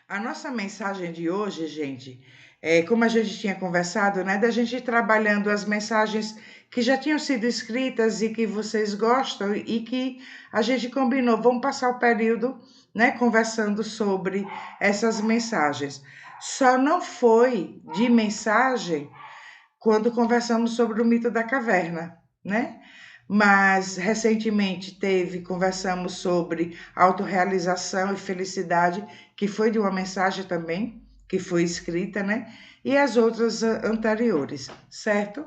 A nossa mensagem de hoje, gente, como a gente tinha conversado, né, da gente ir trabalhando as mensagens que já tinham sido escritas e que vocês gostam e que a gente combinou, vamos passar o período, né, conversando sobre essas mensagens. Só não foi de mensagem quando conversamos sobre o mito da caverna, né? Mas recentemente conversamos sobre autorrealização e felicidade, que foi de uma mensagem também, que foi escrita, né? E as outras anteriores, certo?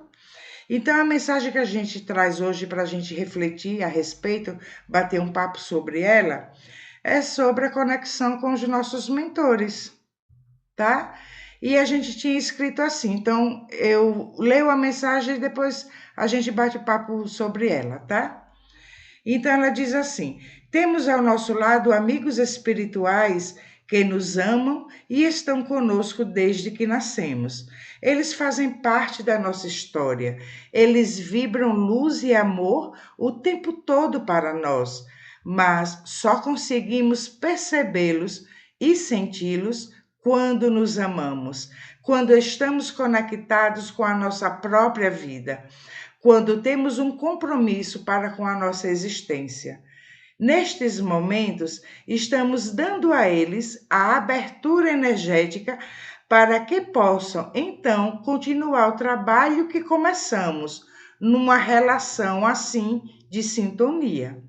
Então, a mensagem que a gente traz hoje para a gente refletir a respeito, bater um papo sobre ela, é sobre a conexão com os nossos mentores, tá? E a gente tinha escrito assim, então eu leio a mensagem e depois a gente bate papo sobre ela, tá? Então ela diz assim: temos ao nosso lado amigos espirituais que nos amam e estão conosco desde que nascemos. Eles fazem parte da nossa história. Eles vibram luz e amor o tempo todo para nós, mas só conseguimos percebê-los e senti-los quando nos amamos, quando estamos conectados com a nossa própria vida, quando temos um compromisso para com a nossa existência. Nestes momentos, estamos dando a eles a abertura energética para que possam, então, continuar o trabalho que começamos, numa relação assim de sintonia.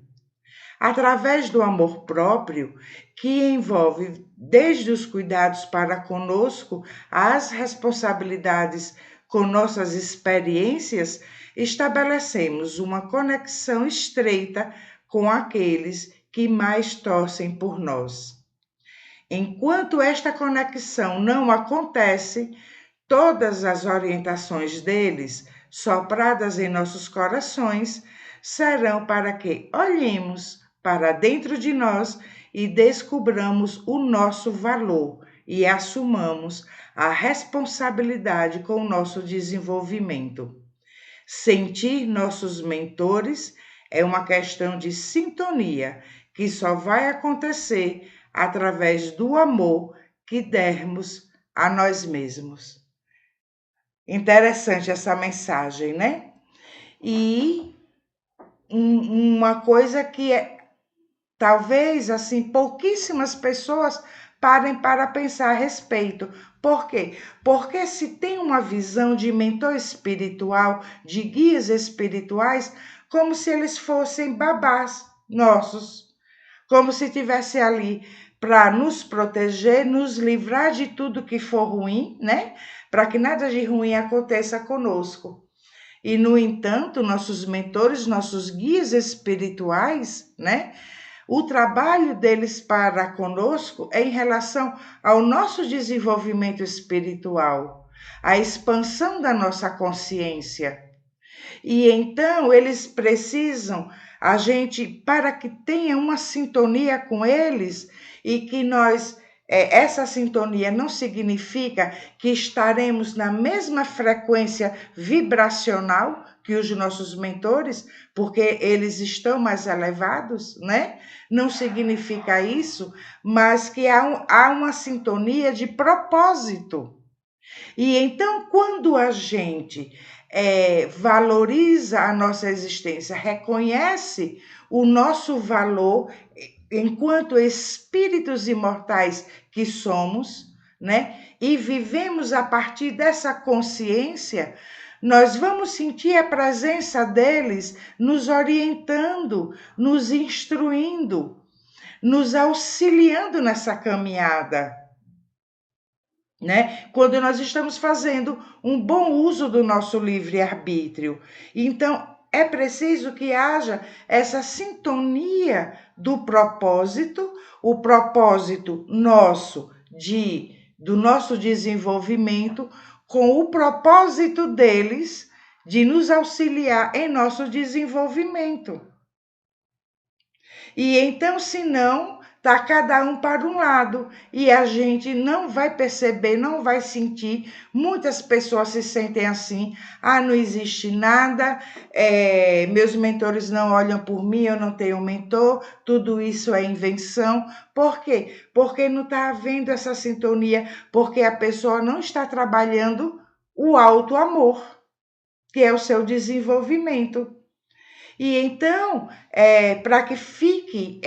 Através do amor próprio, que envolve desde os cuidados para conosco às responsabilidades com nossas experiências, estabelecemos uma conexão estreita com aqueles que mais torcem por nós. Enquanto esta conexão não acontece, todas as orientações deles, sopradas em nossos corações, serão para que olhemos para dentro de nós e descubramos o nosso valor e assumamos a responsabilidade com o nosso desenvolvimento. Sentir nossos mentores é uma questão de sintonia que só vai acontecer através do amor que dermos a nós mesmos. Interessante essa mensagem, né? E uma coisa que talvez assim pouquíssimas pessoas parem para pensar a respeito. Por quê? Porque se tem uma visão de mentor espiritual, de guias espirituais, como se eles fossem babás nossos, como se tivesse ali para nos proteger, nos livrar de tudo que for ruim, né? Para que nada de ruim aconteça conosco. E, no entanto, nossos mentores, nossos guias espirituais, né? O trabalho deles para conosco é em relação ao nosso desenvolvimento espiritual, a expansão da nossa consciência. E então eles precisam, a gente, para que tenha uma sintonia com eles e que nós, essa sintonia não significa que estaremos na mesma frequência vibracional que os nossos mentores, porque eles estão mais elevados, né? Não significa isso, mas que há uma sintonia de propósito. E então, quando a gente valoriza a nossa existência, reconhece o nosso valor enquanto espíritos imortais que somos, né? E vivemos a partir dessa consciência, nós vamos sentir a presença deles nos orientando, nos instruindo, nos auxiliando nessa caminhada, né? Quando nós estamos fazendo um bom uso do nosso livre-arbítrio. Então, é preciso que haja essa sintonia do propósito, o propósito nosso do nosso desenvolvimento com o propósito deles de nos auxiliar em nosso desenvolvimento. E então, se não, tá cada um para um lado e a gente não vai perceber, não vai sentir. Muitas pessoas se sentem assim: ah, não existe nada, meus mentores não olham por mim, eu não tenho mentor, tudo isso é invenção. Por quê? Porque não está havendo essa sintonia, porque a pessoa não está trabalhando o alto amor, que é o seu desenvolvimento. E então, para que fique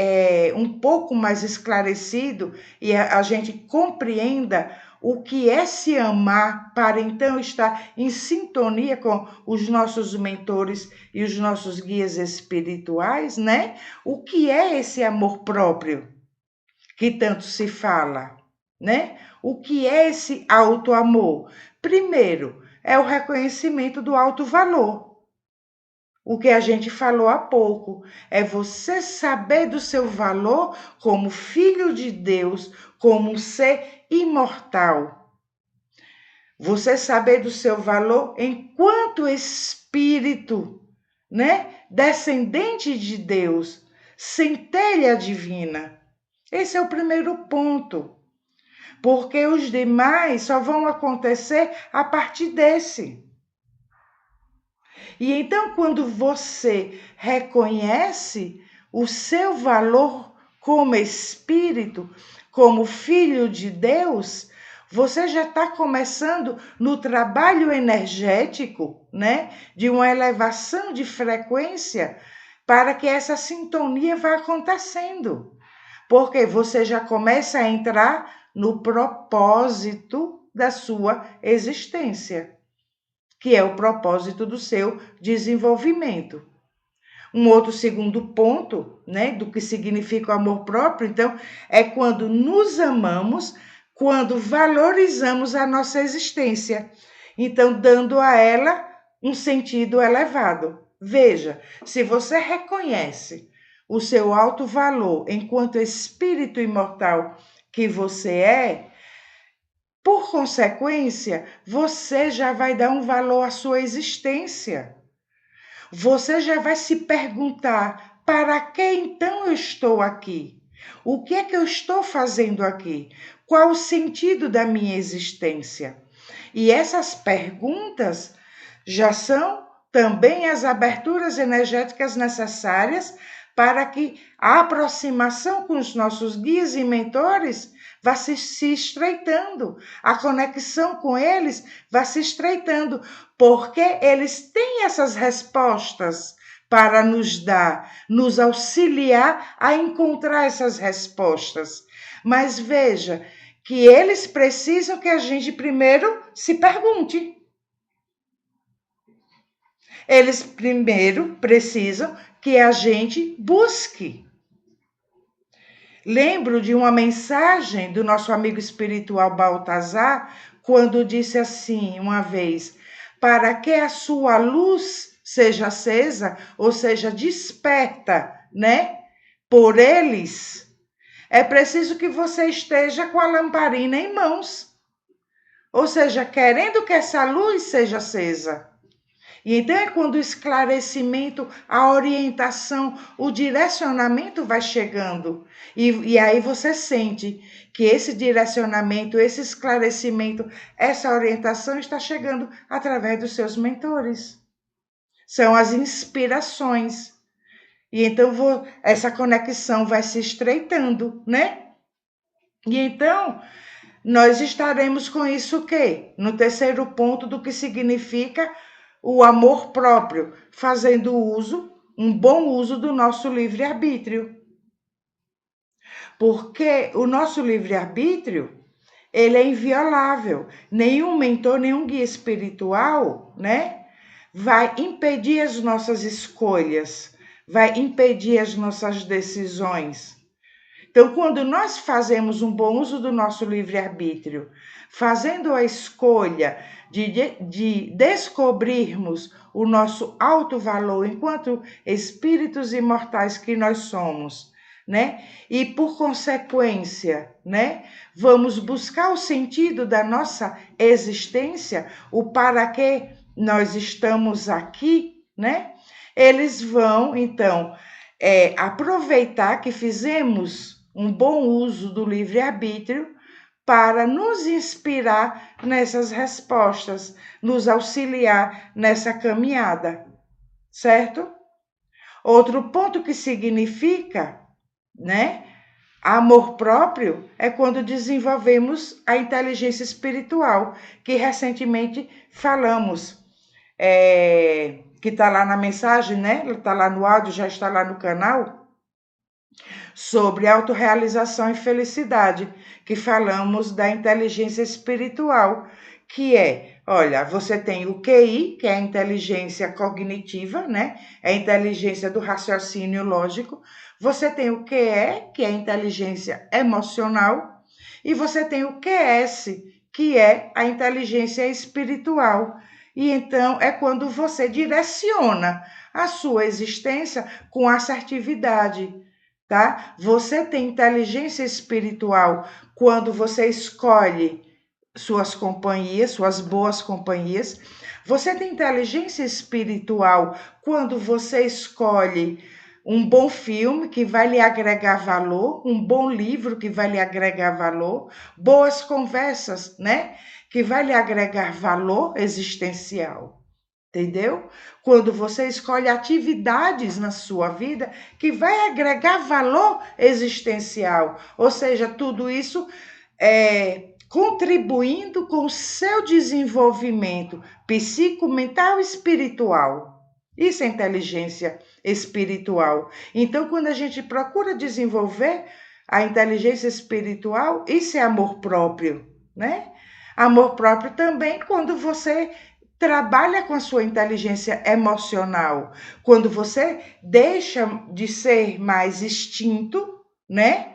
um pouco mais esclarecido e a gente compreenda o que é se amar, para então estar em sintonia com os nossos mentores e os nossos guias espirituais, né? O que é esse amor próprio que tanto se fala, né? O que é esse auto-amor? Primeiro, é o reconhecimento do alto valor. O que a gente falou há pouco é você saber do seu valor como filho de Deus, como um ser imortal. Você saber do seu valor enquanto espírito, né? Descendente de Deus, centelha divina. Esse é o primeiro ponto, porque os demais só vão acontecer a partir desse. E então, quando você reconhece o seu valor como espírito, como filho de Deus, você já está começando no trabalho energético, né? De uma elevação de frequência para que essa sintonia vá acontecendo. Porque você já começa a entrar no propósito da sua existência, que é o propósito do seu desenvolvimento. Um outro segundo ponto, né, do que significa o amor próprio, então, é quando nos amamos, quando valorizamos a nossa existência, então, dando a ela um sentido elevado. Veja, se você reconhece o seu alto valor enquanto espírito imortal que você é, por consequência, você já vai dar um valor à sua existência. Você já vai se perguntar: para que então eu estou aqui? O que é que eu estou fazendo aqui? Qual o sentido da minha existência? E essas perguntas já são também as aberturas energéticas necessárias para que a aproximação com os nossos guias e mentores vá se estreitando, a conexão com eles vá se estreitando, porque eles têm essas respostas para nos dar, nos auxiliar a encontrar essas respostas. Mas veja que eles precisam que a gente primeiro se pergunte. Eles primeiro precisam que a gente busque. Lembro de uma mensagem do nosso amigo espiritual Baltazar, quando disse assim uma vez: para que a sua luz seja acesa, ou seja, desperta, né? Por eles, é preciso que você esteja com a lamparina em mãos. Ou seja, querendo que essa luz seja acesa. E então é quando o esclarecimento, a orientação, o direcionamento vai chegando. E aí você sente que esse direcionamento, esse esclarecimento, essa orientação está chegando através dos seus mentores. São as inspirações. E então essa conexão vai se estreitando, né? E então nós estaremos com isso o quê? No terceiro ponto do que significa o amor próprio, fazendo um bom uso do nosso livre-arbítrio. Porque o nosso livre-arbítrio, ele é inviolável. Nenhum mentor, nenhum guia espiritual, né, vai impedir as nossas escolhas, vai impedir as nossas decisões. Então, quando nós fazemos um bom uso do nosso livre-arbítrio, fazendo a escolha de descobrirmos o nosso alto valor enquanto espíritos imortais que nós somos, né? E por consequência, né? Vamos buscar o sentido da nossa existência, o para que nós estamos aqui, né? Eles vão, então, aproveitar que fizemos um bom uso do livre-arbítrio para nos inspirar nessas respostas, nos auxiliar nessa caminhada, certo? Outro ponto que significa, né? Amor próprio é quando desenvolvemos a inteligência espiritual, que recentemente falamos, que está lá na mensagem, né? Está lá no áudio, já está lá no canal, sobre autorrealização e felicidade, que falamos da inteligência espiritual, que é, olha, você tem o QI, que é a inteligência cognitiva, né? É a inteligência do raciocínio lógico. Você tem o QE, que é a inteligência emocional, e você tem o QS, que é a inteligência espiritual. E então é quando você direciona a sua existência com assertividade, tá? Você tem inteligência espiritual quando você escolhe suas companhias, suas boas companhias. Você tem inteligência espiritual quando você escolhe um bom filme que vai lhe agregar valor, um bom livro que vai lhe agregar valor, boas conversas, né? Que vai lhe agregar valor existencial. Entendeu? Quando você escolhe atividades na sua vida que vai agregar valor existencial, ou seja, tudo isso contribuindo com o seu desenvolvimento psicomental e espiritual. Isso é inteligência espiritual. Então, quando a gente procura desenvolver a inteligência espiritual, isso é amor próprio, né? Amor próprio também quando você trabalha com a sua inteligência emocional, quando você deixa de ser mais instinto, né?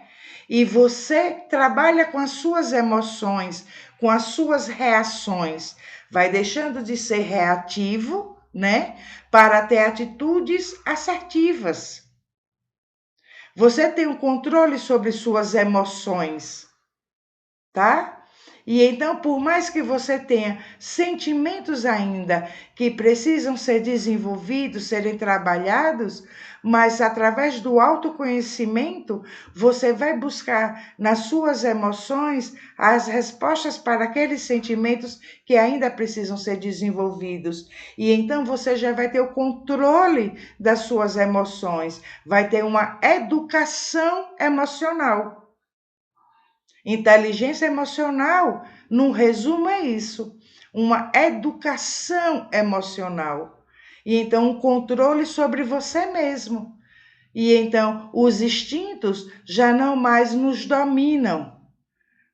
E você trabalha com as suas emoções, com as suas reações, vai deixando de ser reativo, né? Para ter atitudes assertivas. Você tem um controle sobre suas emoções, tá? E então, por mais que você tenha sentimentos ainda que precisam ser desenvolvidos, serem trabalhados, mas através do autoconhecimento, você vai buscar nas suas emoções as respostas para aqueles sentimentos que ainda precisam ser desenvolvidos. E então você já vai ter o controle das suas emoções, vai ter uma educação emocional. Inteligência emocional, num resumo, é isso: uma educação emocional. E então, um controle sobre você mesmo. E então, os instintos já não mais nos dominam.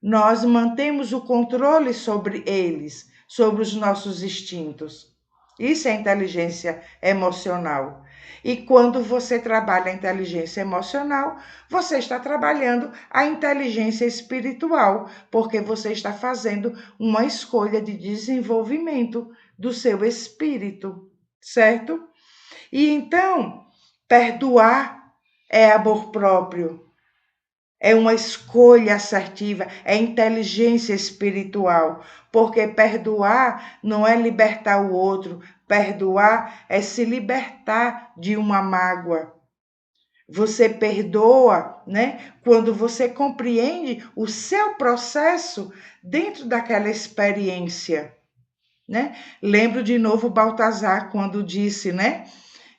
Nós mantemos o controle sobre eles, sobre os nossos instintos. Isso é inteligência emocional. E quando você trabalha a inteligência emocional, você está trabalhando a inteligência espiritual, porque você está fazendo uma escolha de desenvolvimento do seu espírito, certo? E então, perdoar é amor próprio. É uma escolha assertiva, é inteligência espiritual, porque perdoar não é libertar o outro, perdoar é se libertar de uma mágoa. Você perdoa, né? Quando você compreende o seu processo dentro daquela experiência, né? Lembro de novo Baltazar quando disse, né?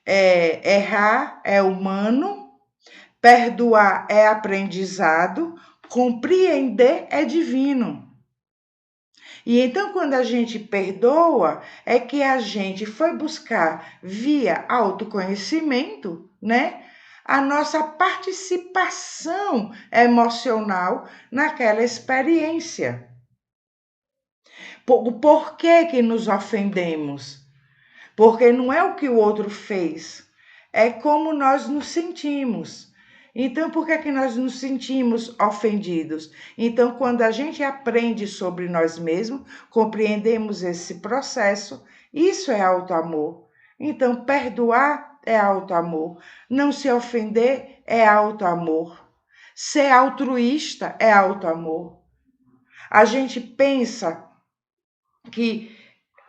Errar é humano, perdoar é aprendizado, compreender é divino. E então, quando a gente perdoa, é que a gente foi buscar, via autoconhecimento, né? A nossa participação emocional naquela experiência. O porquê que nos ofendemos? Porque não é o que o outro fez, é como nós nos sentimos. Então, por que é que nós nos sentimos ofendidos? Então, quando a gente aprende sobre nós mesmos, compreendemos esse processo, isso é auto-amor. Então, perdoar é auto-amor. Não se ofender é auto-amor. Ser altruísta é auto-amor. A gente pensa que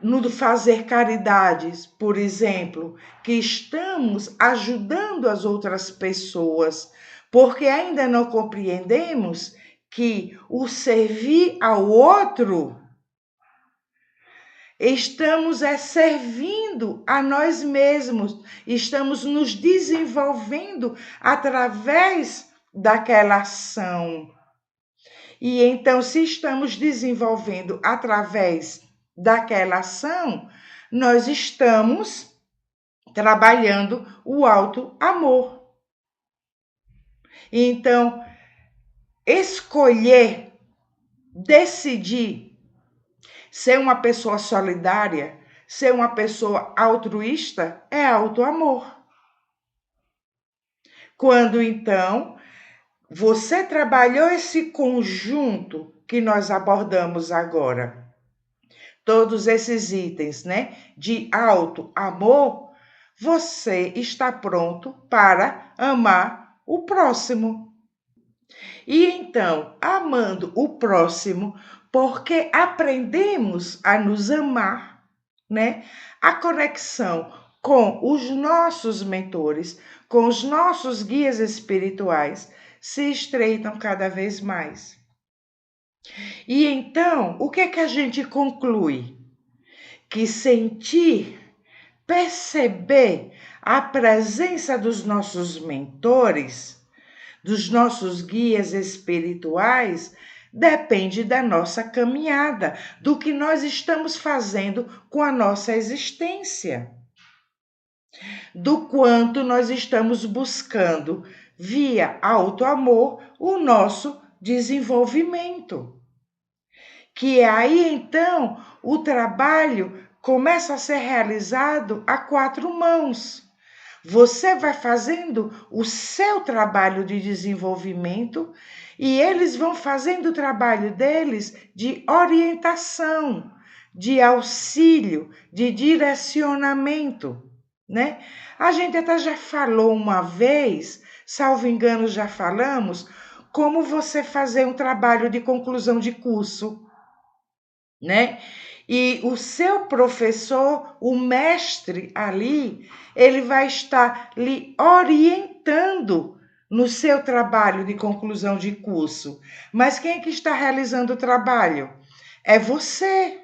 no fazer caridades, por exemplo, que estamos ajudando as outras pessoas, porque ainda não compreendemos que o servir ao outro, estamos servindo a nós mesmos, estamos nos desenvolvendo através daquela ação. E então, se estamos desenvolvendo através daquela ação, nós estamos trabalhando o alto amor. Então, escolher, decidir ser uma pessoa solidária, ser uma pessoa altruísta é alto amor. Quando então você trabalhou esse conjunto que nós abordamos agora, todos esses itens, né, de alto amor, você está pronto para amar o próximo. E então, amando o próximo, porque aprendemos a nos amar, né? A conexão com os nossos mentores, com os nossos guias espirituais, se estreitam cada vez mais. E então, o que é que a gente conclui? Que sentir, perceber a presença dos nossos mentores, dos nossos guias espirituais, depende da nossa caminhada, do que nós estamos fazendo com a nossa existência, do quanto nós estamos buscando, via auto-amor, o nosso desenvolvimento. Que aí então o trabalho começa a ser realizado a quatro mãos. Você vai fazendo o seu trabalho de desenvolvimento e eles vão fazendo o trabalho deles de orientação, de auxílio, de direcionamento, né? A gente até já falou uma vez, salvo engano já falamos, como você fazer um trabalho de conclusão de curso, né? E o seu professor, o mestre ali, ele vai estar lhe orientando no seu trabalho de conclusão de curso. Mas quem é que está realizando o trabalho? É você.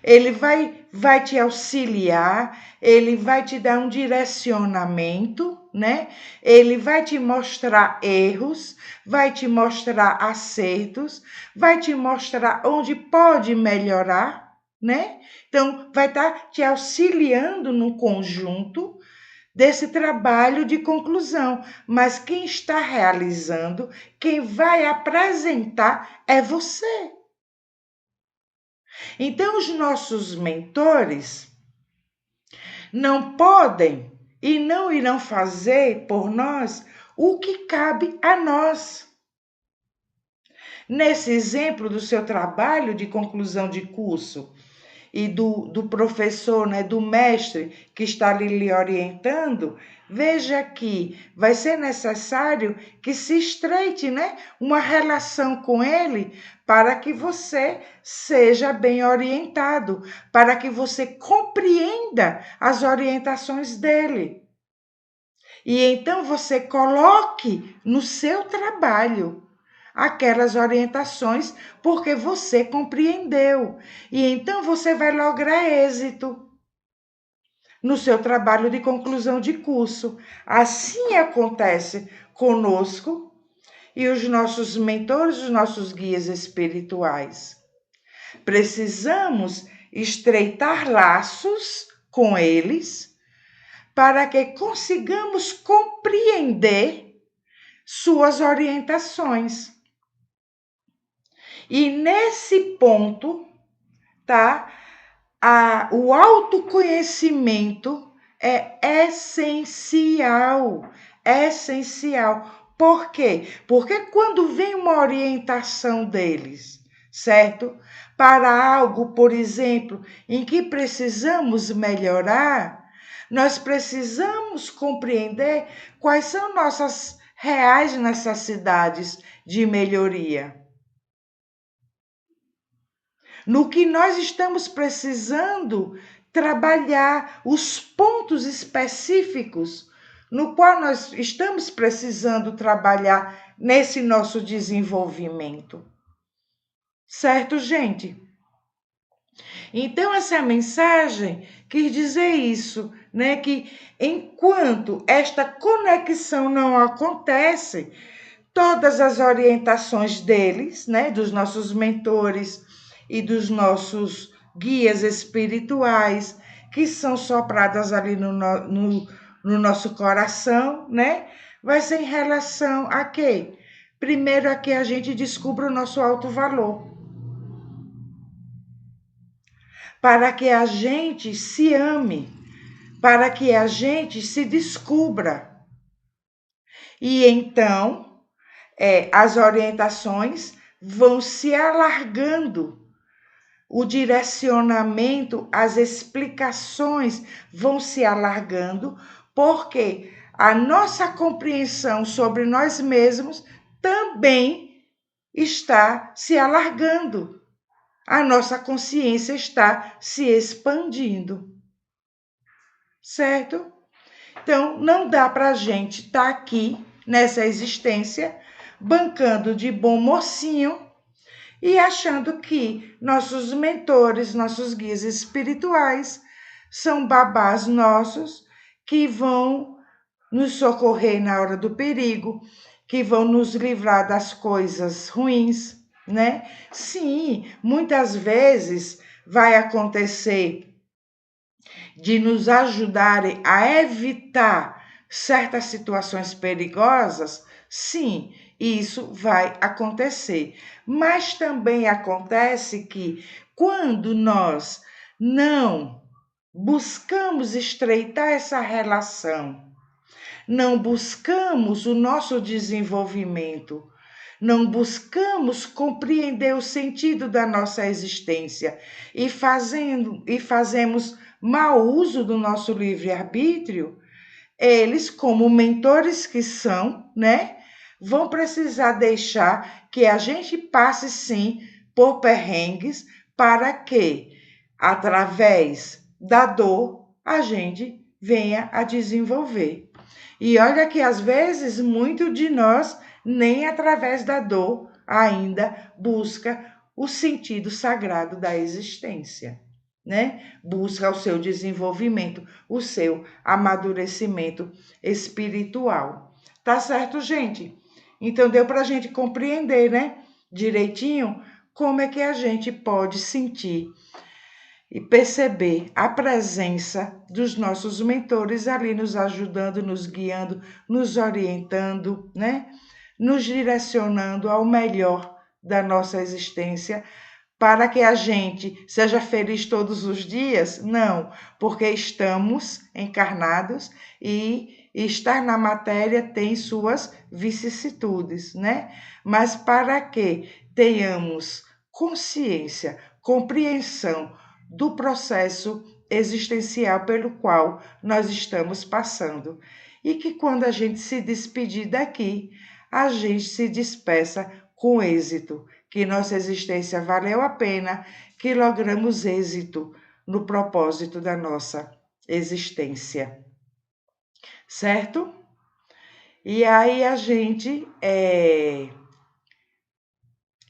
Ele vai te auxiliar, ele vai te dar um direcionamento, né? Ele vai te mostrar erros, vai te mostrar acertos, vai te mostrar onde pode melhorar, né? Então, vai estar te auxiliando no conjunto desse trabalho de conclusão. Mas quem está realizando, quem vai apresentar é você. Então, os nossos mentores não podem e não irão fazer por nós o que cabe a nós. Nesse exemplo do seu trabalho de conclusão de curso e do professor, né, do mestre que está lhe orientando, veja que vai ser necessário que se estreite, né, uma relação com ele para que você seja bem orientado, para que você compreenda as orientações dele. E então você coloque no seu trabalho aquelas orientações, porque você compreendeu. E então você vai lograr êxito no seu trabalho de conclusão de curso. Assim acontece conosco e os nossos mentores, os nossos guias espirituais. Precisamos estreitar laços com eles para que consigamos compreender suas orientações. E nesse ponto, tá? O autoconhecimento é essencial, essencial. Por quê? Porque quando vem uma orientação deles, certo? Para algo, por exemplo, em que precisamos melhorar, nós precisamos compreender quais são nossas reais necessidades de melhoria. No que nós estamos precisando trabalhar os pontos específicos no qual nós estamos precisando trabalhar nesse nosso desenvolvimento. Certo, gente? Então, essa mensagem quis dizer isso, né? Que enquanto esta conexão não acontece, todas as orientações deles, né? Dos nossos mentores e dos nossos guias espirituais, que são sopradas ali no nosso coração, né? Vai ser em relação a quê? Primeiro, a que a gente descubra o nosso alto valor, para que a gente se ame, para que a gente se descubra. E então, as orientações vão se alargando, o direcionamento, as explicações vão se alargando, porque a nossa compreensão sobre nós mesmos também está se alargando. A nossa consciência está se expandindo, certo? Então, não dá para a gente estar aqui nessa existência bancando de bom mocinho e achando que nossos mentores, nossos guias espirituais são babás nossos que vão nos socorrer na hora do perigo, que vão nos livrar das coisas ruins, né? Sim, muitas vezes vai acontecer de nos ajudarem a evitar certas situações perigosas, sim, isso vai acontecer. Mas também acontece que quando nós não buscamos estreitar essa relação, não buscamos o nosso desenvolvimento, não buscamos compreender o sentido da nossa existência e fazemos mau uso do nosso livre-arbítrio, eles, como mentores que são, né, vão precisar deixar que a gente passe sim por perrengues para que, através da dor, a gente venha a desenvolver. E olha que às vezes muito de nós nem através da dor ainda busca o sentido sagrado da existência, né? Busca o seu desenvolvimento, o seu amadurecimento espiritual. Tá certo, gente? Então deu para a gente compreender, né? Direitinho como é que a gente pode sentir e perceber a presença dos nossos mentores ali nos ajudando, nos guiando, nos orientando, né? Nos direcionando ao melhor da nossa existência, para que a gente seja feliz todos os dias? Não, porque estamos encarnados e estar na matéria tem suas vicissitudes, né? Mas para que tenhamos consciência, compreensão do processo existencial pelo qual nós estamos passando. E que quando a gente se despedir daqui, a gente se despeça com êxito, que nossa existência valeu a pena, que logramos êxito no propósito da nossa existência. Certo? E aí a gente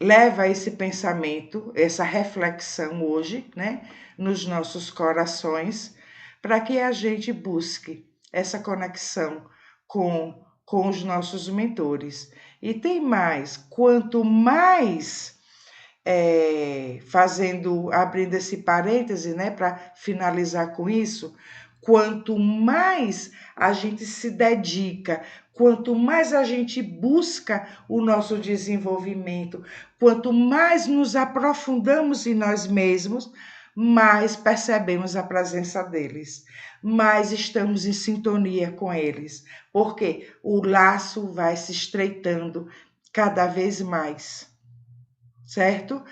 leva esse pensamento, essa reflexão hoje, né, nos nossos corações, para que a gente busque essa conexão com os nossos mentores. E tem mais, quanto mais abrindo esse parêntese, né, para finalizar com isso, quanto mais a gente se dedica, quanto mais a gente busca o nosso desenvolvimento, quanto mais nos aprofundamos em nós mesmos, mais percebemos a presença deles, mais estamos em sintonia com eles, porque o laço vai se estreitando cada vez mais, certo?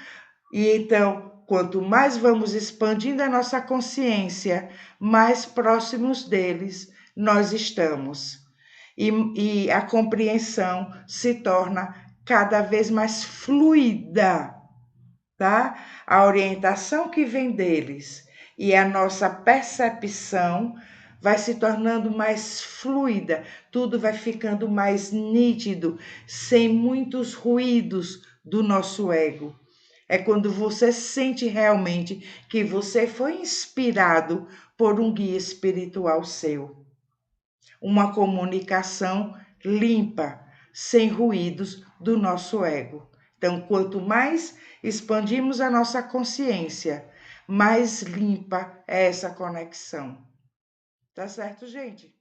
E então, quanto mais vamos expandindo a nossa consciência, mais próximos deles nós estamos. E a compreensão se torna cada vez mais fluida, tá? A orientação que vem deles e a nossa percepção vai se tornando mais fluida, tudo vai ficando mais nítido, sem muitos ruídos do nosso ego. É quando você sente realmente que você foi inspirado por um guia espiritual seu. Uma comunicação limpa, sem ruídos do nosso ego. Então, quanto mais expandimos a nossa consciência, mais limpa é essa conexão. Tá certo, gente?